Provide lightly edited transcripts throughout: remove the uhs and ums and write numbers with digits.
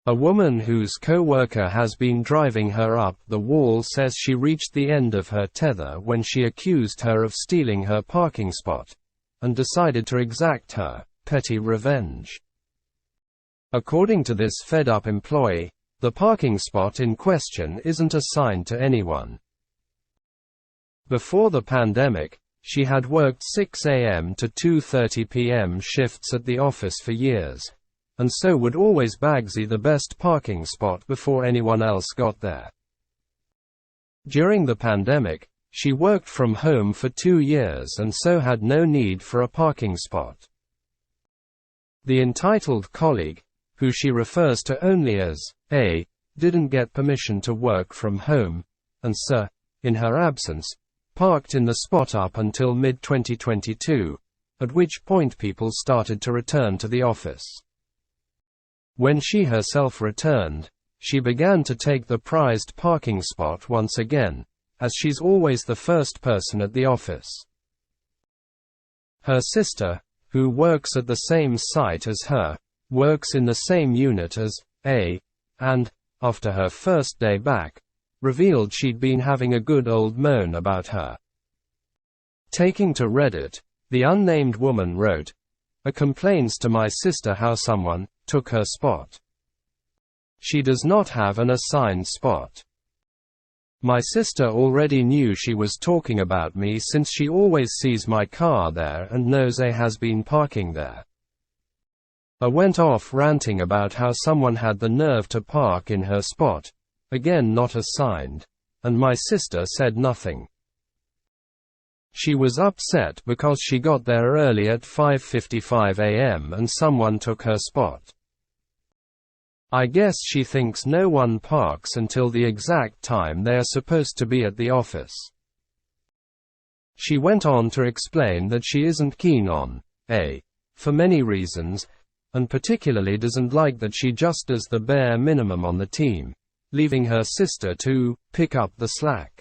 A woman whose co-worker has been driving her up the wall says she reached the end of her tether when she accused her of stealing her parking spot, and decided to exact her petty revenge. According to this fed-up employee, the parking spot in question isn't assigned to anyone. Before the pandemic, she had worked 6 a.m. to 2:30 p.m. shifts at the office for years, and so would always bagsy the best parking spot before anyone else got there. During the pandemic, she worked from home for 2 years and so had no need for a parking spot. The entitled colleague, who she refers to only as A, didn't get permission to work from home, and so, in her absence, parked in the spot up until mid-2022, at which point people started to return to the office. When she herself returned, she began to take the prized parking spot once again, as she's always the first person at the office. Her sister, who works at the same site as her, works in the same unit as A, and, after her first day back, revealed she'd been having a good old moan about her. Taking to Reddit, the unnamed woman wrote, "I complains to my sister how someone took her spot. She does not have an assigned spot. My sister already knew she was talking about me since she always sees my car there and knows I has been parking there. I went off ranting about how someone had the nerve to park in her spot, again not assigned, and my sister said nothing. She was upset because she got there early at 5:55 a.m. and someone took her spot. I guess she thinks no one parks until the exact time they are supposed to be at the office." She went on to explain that she isn't keen on A for many reasons, and particularly doesn't like that she just does the bare minimum on the team, leaving her sister to pick up the slack.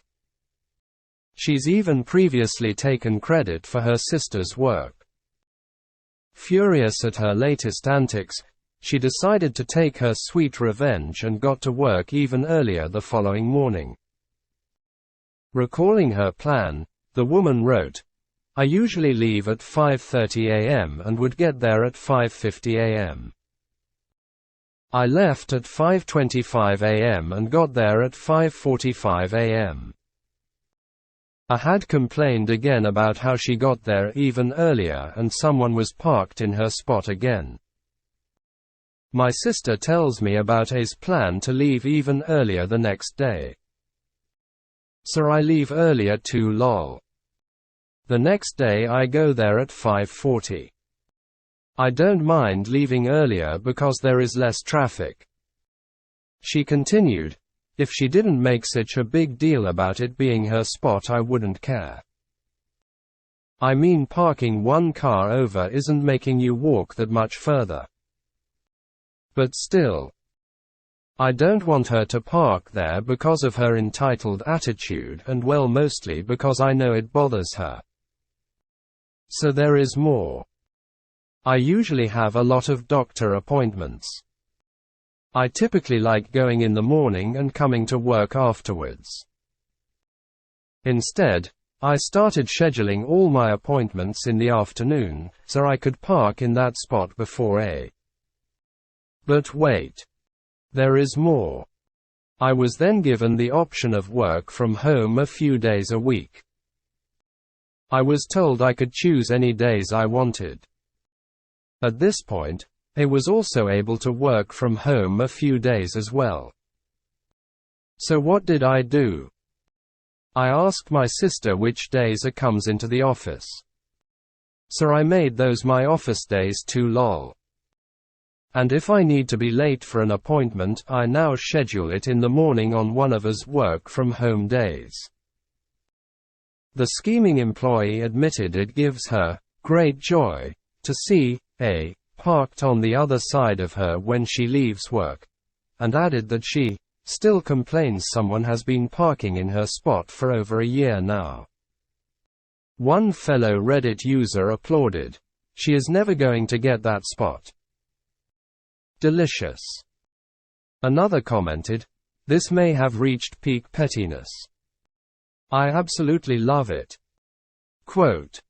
She's even previously taken credit for her sister's work. Furious at her latest antics, she decided to take her sweet revenge and got to work even earlier the following morning. Recalling her plan, the woman wrote, "I usually leave at 5:30 a.m. and would get there at 5:50 a.m. I left at 5:25 a.m. and got there at 5:45 a.m. I had complained again about how she got there even earlier and someone was parked in her spot again. My sister tells me about A's plan to leave even earlier the next day. So I leave earlier too lol. The next day I go there at 5:40. I don't mind leaving earlier because there is less traffic." She continued, "If she didn't make such a big deal about it being her spot I wouldn't care. I mean, parking one car over isn't making you walk that much further. But still, I don't want her to park there because of her entitled attitude and well mostly because I know it bothers her. So there is more. I usually have a lot of doctor appointments. I typically like going in the morning and coming to work afterwards. Instead, I started scheduling all my appointments in the afternoon, so I could park in that spot before A. But wait. There is more. I was then given the option of work from home a few days a week. I was told I could choose any days I wanted. At this point, I was also able to work from home a few days as well. So what did I do? I asked my sister which days I comes into the office. So I made those my office days too lol. And if I need to be late for an appointment, I now schedule it in the morning on one of us work from home days." The scheming employee admitted it gives her great joy to see A parked on the other side of her when she leaves work, and added that she still complains someone has been parking in her spot for over a year now. One fellow Reddit user applauded, "She is never going to get that spot. Delicious." Another commented, "This may have reached peak pettiness. I absolutely love it." Quote,